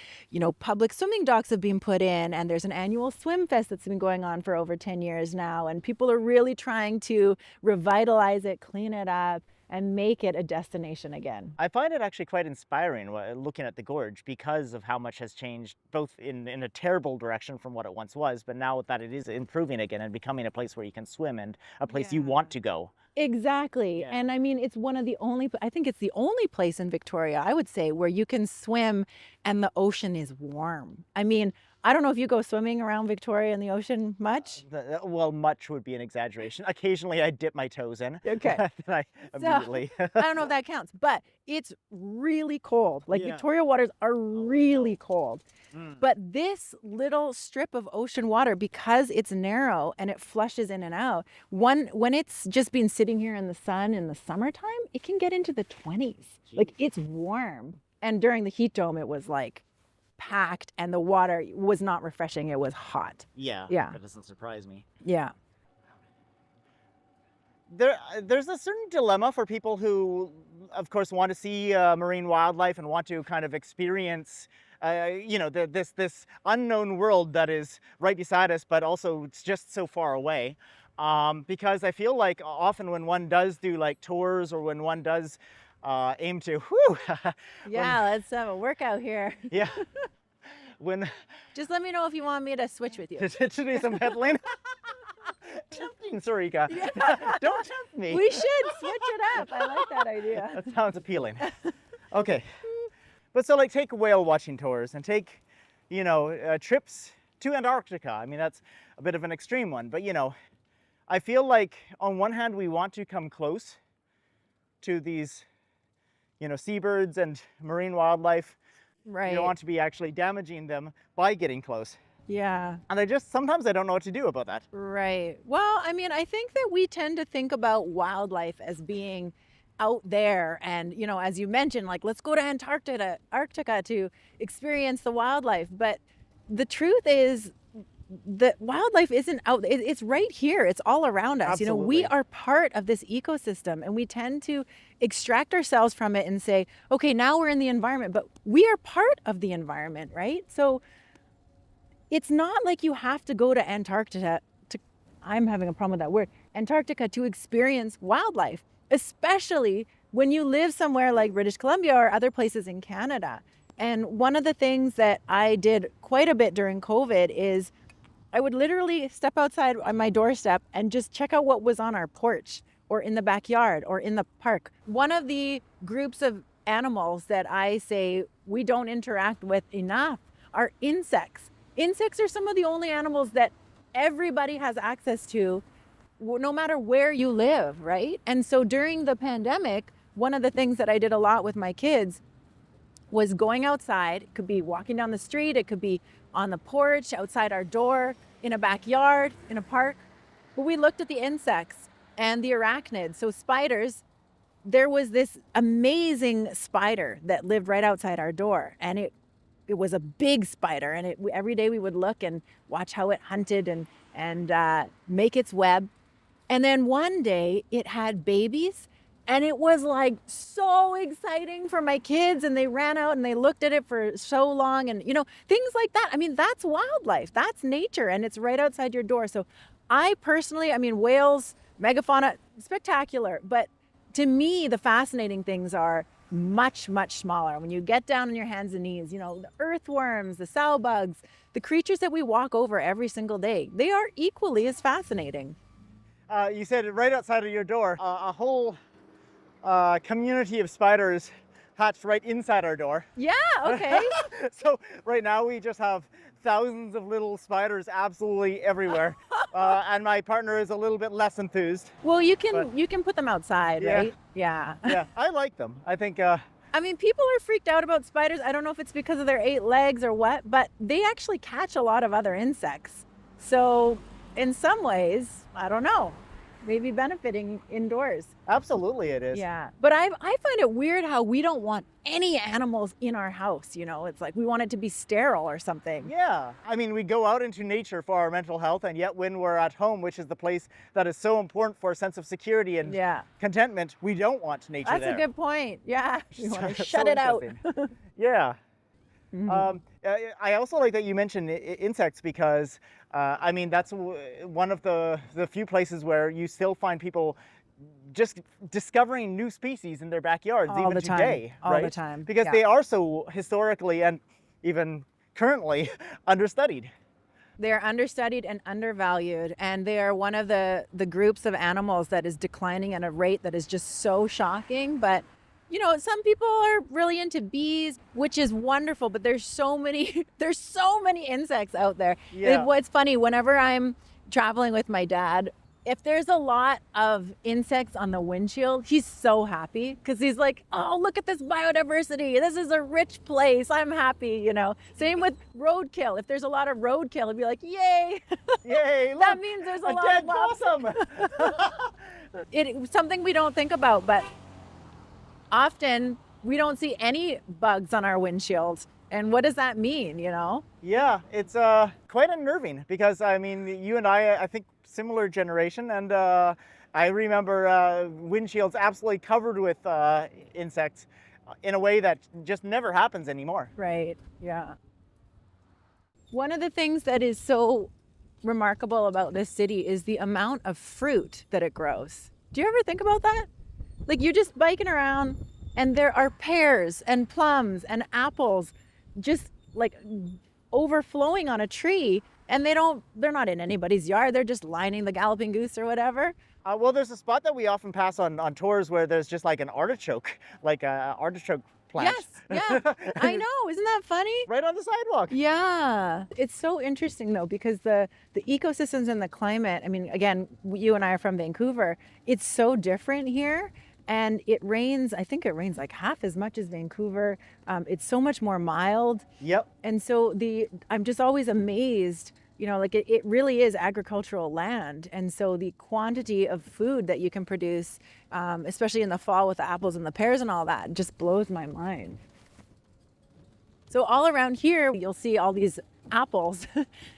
Speaker 2: public swimming docks have been put in, and there's an annual swim fest that's been going on for over 10 years now. And people are really trying to revitalize it, clean it up. and make it a destination again.
Speaker 1: I find it actually quite inspiring looking at the gorge because of how much has changed, both in a terrible direction from what it once was, but now that it is improving again and becoming a place where you can swim and a place you want to go.
Speaker 2: Exactly.
Speaker 1: Yeah.
Speaker 2: And I mean, it's one of the only, I think it's the only place in Victoria, I would say, where you can swim and the ocean is warm. I mean, I don't know if you go swimming around Victoria in the ocean much.
Speaker 1: Well, much would be an exaggeration. Occasionally I dip my toes in.
Speaker 2: Okay.
Speaker 1: Then I immediately.
Speaker 2: I don't know if that counts, but it's really cold. Like
Speaker 1: Yeah.
Speaker 2: Victoria waters are really cold.
Speaker 1: Mm.
Speaker 2: But this little strip of ocean water, because it's narrow and it flushes in and out, when it's just been sitting here in the sun in the summertime, it can get into the 20s. Like it's warm. And during the heat dome, it was like packed and the water was not refreshing. It was hot.
Speaker 1: Yeah.
Speaker 2: Yeah.
Speaker 1: That doesn't surprise me.
Speaker 2: Yeah.
Speaker 1: There's a certain dilemma for people who, of course, want to see marine wildlife and want to kind of experience, this unknown world that is right beside us, but also it's just so far away. Because I feel like often when one does do like tours or when one does aim to,
Speaker 2: Yeah, let's have a workout here.
Speaker 1: yeah, when
Speaker 2: Just let me know if you want me to switch with you.
Speaker 1: to do some pedaling. Tempting, Sarika. Don't tempt me.
Speaker 2: We should switch it up. I like that idea.
Speaker 1: That sounds appealing. Okay. But so like take whale watching tours and take, trips to Antarctica. I mean, that's a bit of an extreme one, but I feel like on one hand, we want to come close to these, seabirds and marine wildlife.
Speaker 2: Right.
Speaker 1: You don't want to be actually damaging them by getting close.
Speaker 2: Yeah.
Speaker 1: And sometimes I don't know what to do about that.
Speaker 2: Right. Well, I mean, I think that we tend to think about wildlife as being out there. And, as you mentioned, like, let's go to Antarctica to experience the wildlife. But the truth is that wildlife isn't out. It's right here. It's all around us.
Speaker 1: Absolutely.
Speaker 2: We are part of this ecosystem and we tend to extract ourselves from it and say, okay, now we're in the environment, but we are part of the environment, right? So it's not like you have to go to Antarctica I'm having a problem with that word, Antarctica, to experience wildlife, especially when you live somewhere like British Columbia or other places in Canada. And one of the things that I did quite a bit during COVID is I would literally step outside on my doorstep and just check out what was on our porch or in the backyard or in the park. One of the groups of animals that I say we don't interact with enough are insects. Insects are some of the only animals that everybody has access to, no matter where you live, right? And so during the pandemic, one of the things that I did a lot with my kids was going outside. It could be walking down the street, it could be on the porch, outside our door, in a backyard, in a park. But we looked at the insects and the arachnids. So spiders, there was this amazing spider that lived right outside our door, and it was a big spider, and every day we would look and watch how it hunted and make its web. And then one day it had babies, and it was like so exciting for my kids, and they ran out and they looked at it for so long, and things like that. I mean, that's wildlife, that's nature, and it's right outside your door. So I personally, whales, megafauna, spectacular, but to me the fascinating things are much, much smaller. When you get down on your hands and knees, the earthworms, the sow bugs, the creatures that we walk over every single day, they are equally as fascinating.
Speaker 1: You said right outside of your door, a whole community of spiders hatched right inside our door.
Speaker 2: Yeah, okay.
Speaker 1: So right now we just have thousands of little spiders absolutely everywhere. And my partner is a little bit less enthused.
Speaker 2: Well, you can put them outside,
Speaker 1: Yeah.
Speaker 2: right? Yeah.
Speaker 1: Yeah, I like them. I think
Speaker 2: People are freaked out about spiders. I don't know if it's because of their 8 legs or what, but they actually catch a lot of other insects. So in some ways, I don't know, maybe benefiting indoors.
Speaker 1: absolutely it is.
Speaker 2: Yeah. But I find it weird how we don't want any animals in our house. It's like we want it to be sterile or something.
Speaker 1: Yeah, we go out into nature for our mental health, and yet when we're at home, which is the place that is so important for a sense of security and
Speaker 2: Yeah.
Speaker 1: contentment, we don't want nature
Speaker 2: That's
Speaker 1: there.
Speaker 2: a good point. Yeah. You want to
Speaker 1: So
Speaker 2: shut it out.
Speaker 1: interesting. Yeah.
Speaker 2: Mhm.
Speaker 1: I also like that you mentioned insects because, that's one of the few places where you still find people just discovering new species in their backyards
Speaker 2: All
Speaker 1: even
Speaker 2: the time.
Speaker 1: today,
Speaker 2: All
Speaker 1: right?
Speaker 2: the time.
Speaker 1: Because
Speaker 2: Yeah.
Speaker 1: they are so historically and even currently understudied.
Speaker 2: They're understudied and undervalued, and they are one of the groups of animals that is declining at a rate that is just so shocking. But some people are really into bees, which is wonderful, but there's so many there's so many insects out there.
Speaker 1: Yeah.
Speaker 2: What's funny, whenever I'm traveling with my dad, if there's a lot of insects on the windshield, he's so happy because he's like, oh, look at this biodiversity. This is a rich place. I'm happy, Same with roadkill. If there's a lot of roadkill, he'd be like, yay.
Speaker 1: Yay, look,
Speaker 2: That means there's a lot
Speaker 1: dead
Speaker 2: of possum.
Speaker 1: possum.
Speaker 2: It's something we don't think about, but often we don't see any bugs on our windshield. And what does that mean,
Speaker 1: Yeah, it's quite unnerving because, I mean, you and I think, similar generation, and I remember windshields absolutely covered with insects in a way that just never happens anymore.
Speaker 2: Right, yeah. One of the things that is so remarkable about this city is the amount of fruit that it grows. Do you ever think about that? Like, you're just biking around and there are pears and plums and apples just like overflowing on a tree, and they're not in anybody's yard. They're just lining the galloping goose or whatever.
Speaker 1: Well, there's a spot that we often pass on tours where there's just like an artichoke, like a artichoke plant.
Speaker 2: Yes, yeah, I know. Isn't that funny?
Speaker 1: Right on the sidewalk.
Speaker 2: Yeah, it's so interesting though, because the ecosystems and the climate, I mean, again, you and I are from Vancouver. It's so different here. And I think it rains like half as much as Vancouver. It's so much more mild.
Speaker 1: Yep.
Speaker 2: And so I'm just always amazed, like it really is agricultural land. And so the quantity of food that you can produce, especially in the fall with the apples and the pears and all that, just blows my mind. So all around here, you'll see all these apples.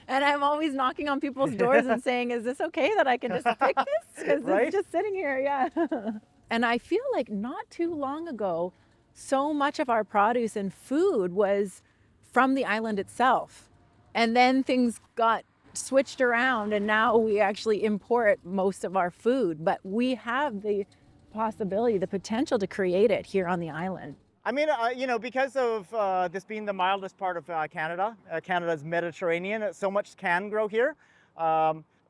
Speaker 2: And I'm always knocking on people's doors and saying, is this okay that I can just pick this? Because
Speaker 1: Right?
Speaker 2: it's just sitting here, yeah. And I feel like not too long ago, so much of our produce and food was from the island itself. And then things got switched around, and now we actually import most of our food. But we have the possibility, the potential to create it here on the island.
Speaker 1: I mean, because of this being the mildest part of Canada, Canada's Mediterranean, so much can grow here.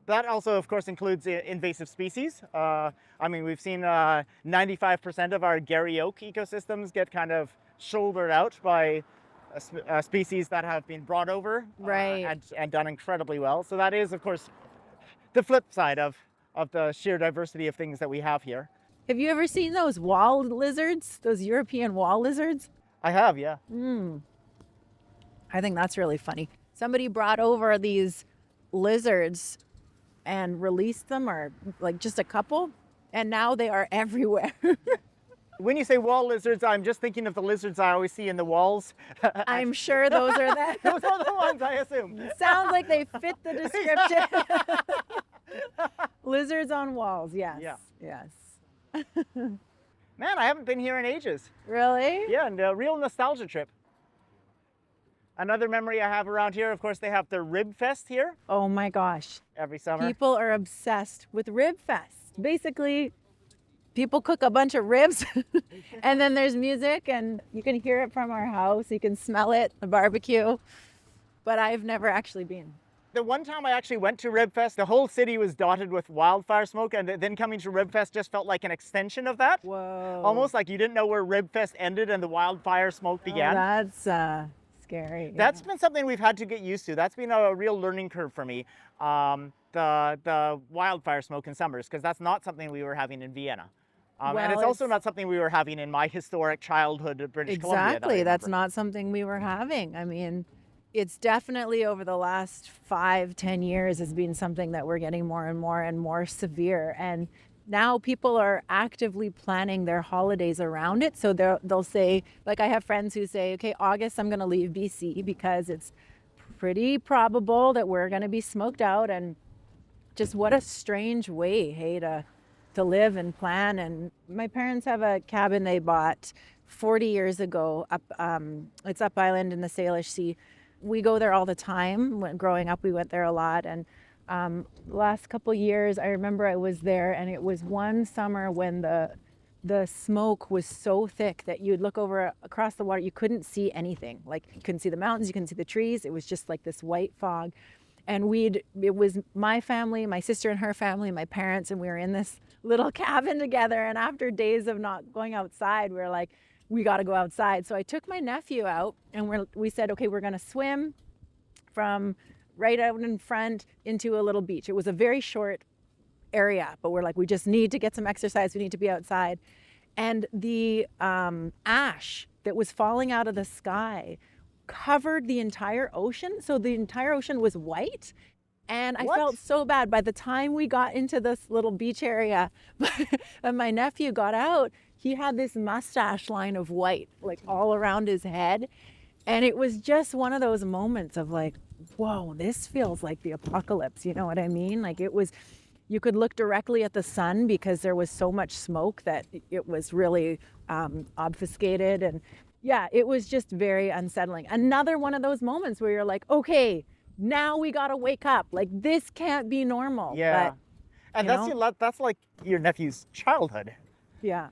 Speaker 1: That also, of course, includes invasive species. I mean, we've seen 95% of our Garry Oak ecosystems get kind of shouldered out by species that have been brought over,
Speaker 2: Right.
Speaker 1: and done incredibly well. So that is, of course, the flip side of the sheer diversity of things that we have here.
Speaker 2: Have you ever seen those wall lizards, those European wall lizards?
Speaker 1: I have, yeah.
Speaker 2: I think that's really funny. Somebody brought over these lizards and released them, or like just a couple, and now they are everywhere.
Speaker 1: When you say wall lizards, I'm just thinking of the lizards I always see in the walls.
Speaker 2: I'm sure those are them.
Speaker 1: Those are the ones, I assume.
Speaker 2: Sounds like they fit the description. Lizards on walls, yes.
Speaker 1: Yeah.
Speaker 2: Yes.
Speaker 1: Man, I haven't been here in ages.
Speaker 2: Really?
Speaker 1: Yeah, and a real nostalgia trip. Another memory I have around here, of course, they have the Rib Fest here
Speaker 2: Oh my gosh.
Speaker 1: every summer.
Speaker 2: People are obsessed with Rib Fest. Basically, people cook a bunch of ribs and then there's music, and you can hear it from our house. You can smell it, the barbecue. But I've never actually been.
Speaker 1: The one time I actually went to Rib Fest, the whole city was dotted with wildfire smoke, and then coming to Rib Fest just felt like an extension of that.
Speaker 2: Whoa.
Speaker 1: Almost like you didn't know where Rib Fest ended and the wildfire smoke began.
Speaker 2: That's scary.
Speaker 1: That's been something we've had to get used to. That's been a real learning curve for me. The wildfire smoke in summers, because that's not something we were having in Vienna. And
Speaker 2: Well,
Speaker 1: it's also
Speaker 2: it's-
Speaker 1: not something we were having in my historic childhood of British Columbia. that I
Speaker 2: Exactly. That's
Speaker 1: remember.
Speaker 2: not something we were having. I mean, it's definitely over the last 5-10 years has been something that we're getting more and more severe. And now people are actively planning their holidays around it. So they'll say, like, I have friends who say, okay, August, I'm going to leave BC because it's pretty probable that we're going to be smoked out. And just what a strange way, hey, to live and plan. And my parents have a cabin they bought 40 years ago up, it's up island in the Salish Sea. We go there all the time. When growing up, we went there a lot, and Last couple years, I remember I was there, and it was one summer when the smoke was so thick that you'd look over across the water, you couldn't see anything. Like, you couldn't see the mountains, you couldn't see the trees. It was just like this white fog. And it was my family, my sister and her family, my parents, and we were in this little cabin together. And after days of not going outside, we were like, we got to go outside. So I took my nephew out, and we said, okay, we're going to swim from right out in front into a little beach. It was a very short area, but we're like, we just need to get some exercise. We need to be outside. And the ash that was falling out of the sky covered the entire ocean. So the entire ocean was white. And I felt so bad. By the time we got into this little beach area and my nephew got out, he had this mustache line of white, like all around his head. And it was just one of those moments of like, whoa, this feels like the apocalypse. You know what I mean? Like, it was, you could look directly at the sun because there was so much smoke that it was really obfuscated. And yeah, it was just very unsettling. Another one of those moments where you're like, okay, now we got to wake up. Like, this can't be normal.
Speaker 1: Yeah.
Speaker 2: But,
Speaker 1: and that's like your nephew's childhood.
Speaker 2: Yeah.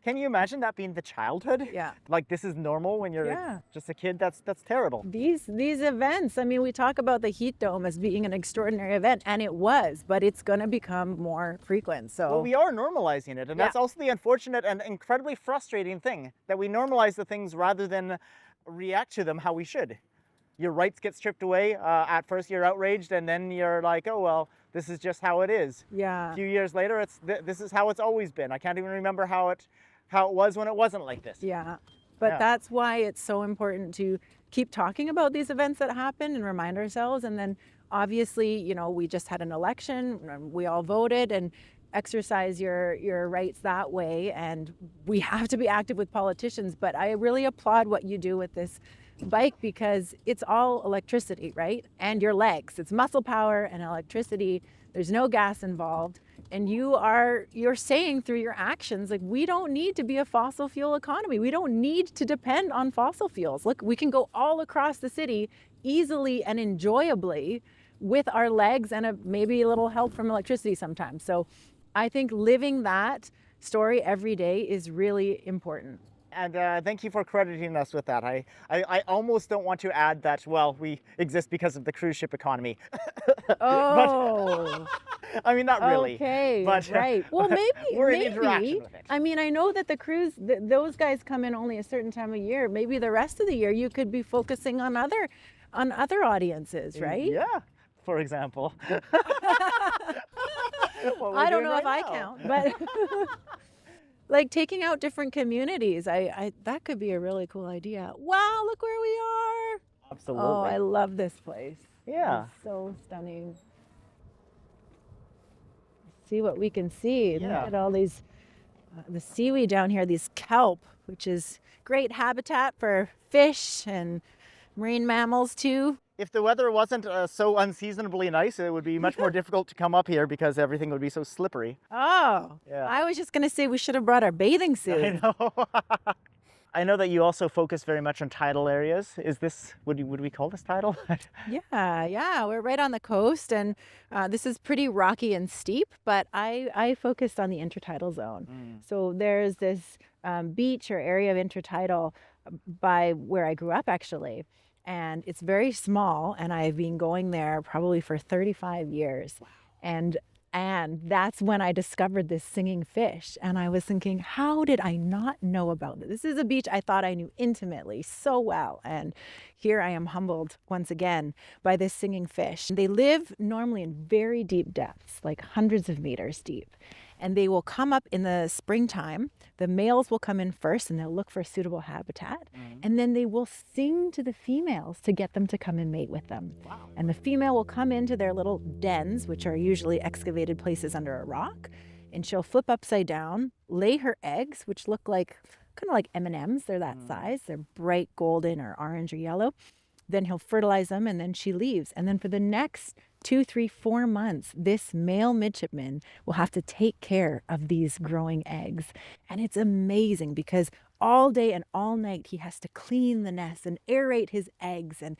Speaker 1: Can you imagine that being the childhood?
Speaker 2: Yeah.
Speaker 1: Like, this is normal when you're just a kid? That's terrible.
Speaker 2: These events, I mean, we talk about the heat dome as being an extraordinary event, and it was, but it's going to become more frequent. So
Speaker 1: well, we are normalizing it, and that's also the unfortunate and incredibly frustrating thing, that we normalize the things rather than react to them how we should. Your rights get stripped away. At first you're outraged, and then you're like, oh, well, this is just how it is.
Speaker 2: Yeah.
Speaker 1: A few years later, this is how it's always been. I can't even remember how it was when it wasn't like this.
Speaker 2: Yeah. But that's why it's so important to keep talking about these events that happen and remind ourselves. And then obviously, you know, we just had an election, we all voted, and exercise your rights that way. And we have to be active with politicians. But I really applaud what you do with this bike, because it's all electricity, right? And your legs. It's muscle power and electricity. There's no gas involved. And you're saying through your actions, like, we don't need to be a fossil fuel economy. We don't need to depend on fossil fuels. Look, we can go all across the city easily and enjoyably with our legs and maybe a little help from electricity sometimes. So I think living that story every day is really important.
Speaker 1: And thank you for crediting us with that. I almost don't want to add that, well, we exist because of the cruise ship economy.
Speaker 2: Oh.
Speaker 1: I mean, not really.
Speaker 2: Okay,
Speaker 1: but,
Speaker 2: right. Well, maybe.
Speaker 1: We're in interaction with it.
Speaker 2: I mean, I know that the cruise, those guys come in only a certain time of year. Maybe the rest of the year you could be focusing on other audiences, right?
Speaker 1: Yeah, for example.
Speaker 2: I don't know if I count, but... like taking out different communities, I that could be a really cool idea. Wow, look where we are.
Speaker 1: Absolutely.
Speaker 2: Oh, I love this place.
Speaker 1: Yeah.
Speaker 2: It's so stunning. See what we can see.
Speaker 1: Yeah.
Speaker 2: Look at all these, the seaweed down here, these kelp, which is great habitat for fish and marine mammals too.
Speaker 1: If the weather wasn't so unseasonably nice, it would be much more difficult to come up here because everything would be so slippery.
Speaker 2: Oh,
Speaker 1: yeah.
Speaker 2: I was just going to say we should have brought our bathing suit.
Speaker 1: I know. I know that you also focus very much on tidal areas. Is this, would we call this tidal?
Speaker 2: Yeah, we're right on the coast, and this is pretty rocky and steep, but I focused on the intertidal zone. So there's this beach or area of intertidal by where I grew up, actually. And it's very small, and I've been going there probably for 35 years. Wow. And that's when I discovered this singing fish. And I was thinking, how did I not know about this? This is a beach I thought I knew intimately so well. And here I am humbled once again by this singing fish. They live normally in very deep depths, like hundreds of meters deep. And they will come up in the springtime. The males will come in first, and they'll look for suitable habitat. And then they will sing to the females to get them to come and mate with them. Wow. And the female will come into their little dens, which are usually excavated places under a rock, and she'll flip upside down, lay her eggs, which look like kind of like M&Ms. They're that size. They're bright golden or orange or yellow. Then he'll fertilize them, and then she leaves. And then for the next 2, 3, 4 months, this male midshipman will have to take care of these growing eggs. And it's amazing because all day and all night he has to clean the nest and aerate his eggs and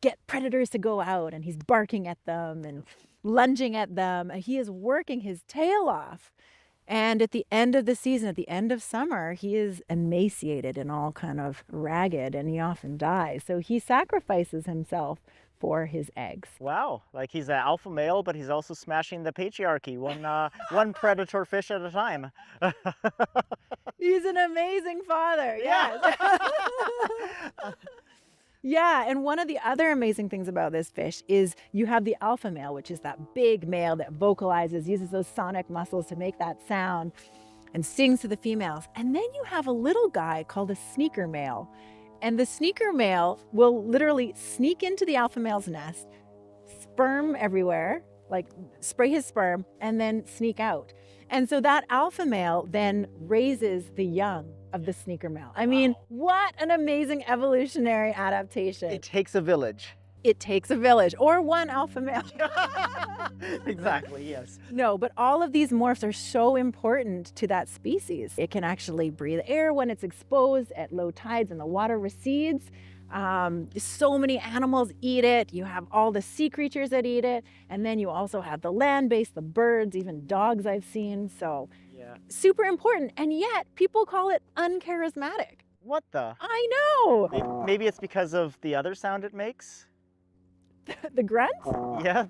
Speaker 2: get predators to go out, and he's barking at them and lunging at them. And he is working his tail off. And at the end of the season, at the end of summer, he is emaciated and all kind of ragged, and he often dies. So he sacrifices himself for his eggs.
Speaker 1: Wow, like he's an alpha male, but he's also smashing the patriarchy, one predator fish at a time.
Speaker 2: He's an amazing father.
Speaker 1: Yeah.
Speaker 2: Yes. Yeah, and one of the other amazing things about this fish is you have the alpha male, which is that big male that vocalizes, uses those sonic muscles to make that sound and sings to the females. And then you have a little guy called a sneaker male. And the sneaker male will literally sneak into the alpha male's nest, sperm everywhere, like spray his sperm, and then sneak out. And so that alpha male then raises the young of the sneaker male. I mean, what an amazing evolutionary adaptation.
Speaker 1: It takes a village.
Speaker 2: It takes a village, or one alpha male.
Speaker 1: Exactly, yes.
Speaker 2: No, but all of these morphs are so important to that species. It can actually breathe air when it's exposed at low tides and the water recedes. So many animals eat it. You have all the sea creatures that eat it. And then you also have the land-based, the birds, even dogs I've seen. So
Speaker 1: Yeah.
Speaker 2: super important. And yet people call it uncharismatic.
Speaker 1: What the?
Speaker 2: I know.
Speaker 1: Maybe it's because of the other sound it makes?
Speaker 2: The grunts?
Speaker 1: Yeah.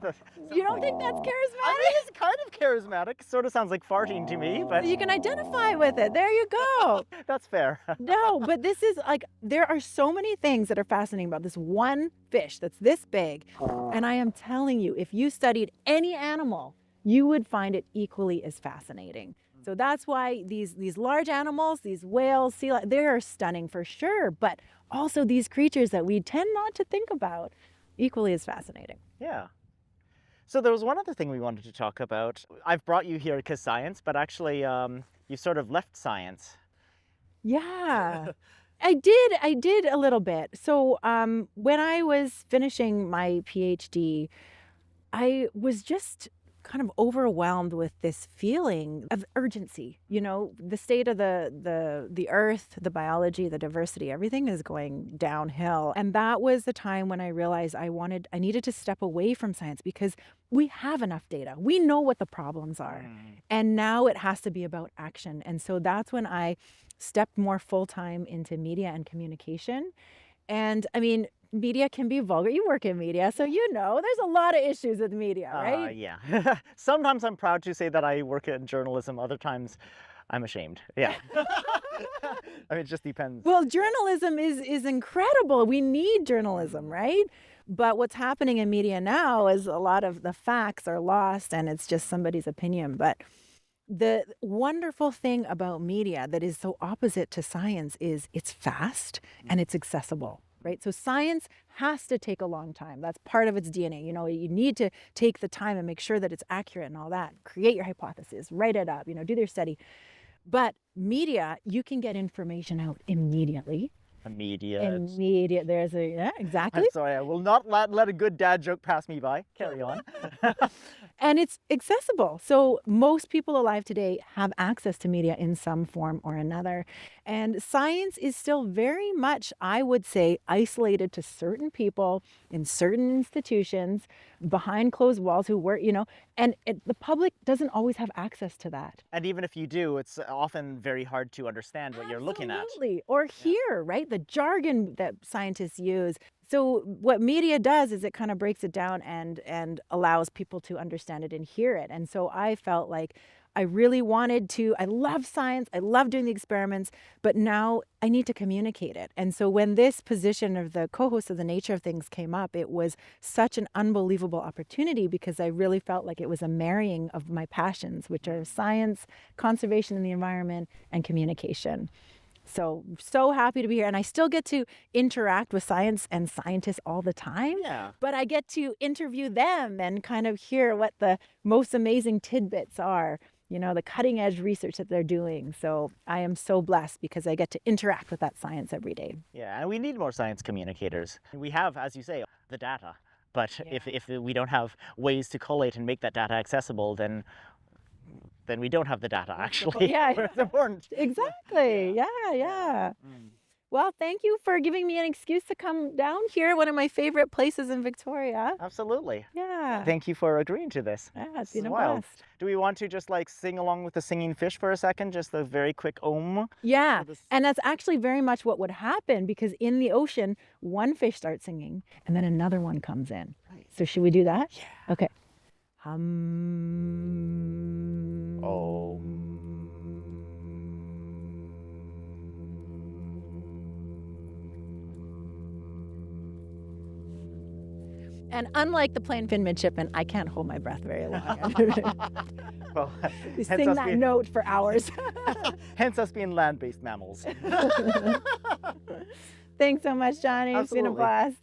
Speaker 2: You don't think that's
Speaker 1: I
Speaker 2: charismatic?
Speaker 1: mean, it's kind of charismatic. Sort of sounds like farting to me, but
Speaker 2: You can identify with it. There you go.
Speaker 1: that's fair.
Speaker 2: No, but this is like, there are so many things that are fascinating about this one fish that's this big. And I am telling you, if you studied any animal, you would find it equally as fascinating. So that's why these large animals, these whales, sea lions, they are stunning for sure. But also these creatures that we tend not to think about, equally as fascinating.
Speaker 1: Yeah. So there was one other thing we wanted to talk about. I've brought you here because science, but actually you sort of left science.
Speaker 2: Yeah, I did a little bit. So when I was finishing my PhD, I was just kind of overwhelmed with this feeling of urgency. You know, the state of the earth, the biology, the diversity, everything is going downhill. And that was the time when I realized I needed to step away from science because we have enough data. We know what the problems are. And now it has to be about action. And so that's when I stepped more full-time into media and communication. And I mean, media can be vulgar. You work in media, so you know there's a lot of issues with media, right?
Speaker 1: Yeah. Sometimes I'm proud to say that I work in journalism. Other times I'm ashamed. Yeah. I mean, it just depends.
Speaker 2: Well, journalism is incredible. We need journalism, right? But what's happening in media now is a lot of the facts are lost and it's just somebody's opinion. But the wonderful thing about media that is so opposite to science is it's fast and it's accessible. Right? So science has to take a long time. That's part of its DNA. You know, you need to take the time and make sure that it's accurate and all that. Create your hypothesis, write it up, do their study. But media, you can get information out immediately. Immediate. Yeah, exactly.
Speaker 1: I'm sorry, I will not let a good dad joke pass me by. Carry on.
Speaker 2: And it's accessible. So most people alive today have access to media in some form or another. And science is still very much, I would say, isolated to certain people in certain institutions behind closed walls who work, and the public doesn't always have access to that.
Speaker 1: And even if you do, it's often very hard to understand what you're looking at.
Speaker 2: Absolutely. Or hear, right? The jargon that scientists use. So what media does is it kind of breaks it down and allows people to understand it and hear it. And so I felt like I really wanted to, I love science, I love doing the experiments, but now I need to communicate it. And so when this position of the co-host of The Nature of Things came up, it was such an unbelievable opportunity because I really felt like it was a marrying of my passions, which are science, conservation in the environment, and communication. So happy to be here. And I still get to interact with science and scientists all the time.
Speaker 1: Yeah.
Speaker 2: But I get to interview them and kind of hear what the most amazing tidbits are, the cutting edge research that they're doing. So I am so blessed because I get to interact with that science every day.
Speaker 1: Yeah, and we need more science communicators. We have, as you say, the data. But if we don't have ways to collate and make that data accessible, then we don't have the data, actually.
Speaker 2: Yeah.
Speaker 1: It's important.
Speaker 2: Exactly. Yeah. Well, thank you for giving me an excuse to come down here, one of my favorite places in Victoria.
Speaker 1: Absolutely.
Speaker 2: Yeah.
Speaker 1: Thank you for agreeing to this.
Speaker 2: Yeah, it's
Speaker 1: This is
Speaker 2: been a
Speaker 1: wild.
Speaker 2: blast.
Speaker 1: Do we want to just like sing along with the singing fish for a second? Just a very quick om?
Speaker 2: Yeah,
Speaker 1: for this-
Speaker 2: and that's actually very much what would happen because in the ocean, one fish starts singing and then another one comes in.
Speaker 1: Right.
Speaker 2: So should we do that?
Speaker 1: Yeah.
Speaker 2: Okay. Hum.
Speaker 1: Om.
Speaker 2: And unlike the plain-fin midshipman, I can't hold my breath very long.
Speaker 1: Well,
Speaker 2: They
Speaker 1: hence
Speaker 2: sing
Speaker 1: us
Speaker 2: that
Speaker 1: being-
Speaker 2: note for hours.
Speaker 1: hence us being land-based mammals.
Speaker 2: Thanks so much, Johnny. It's been a
Speaker 1: Absolutely.
Speaker 2: blast.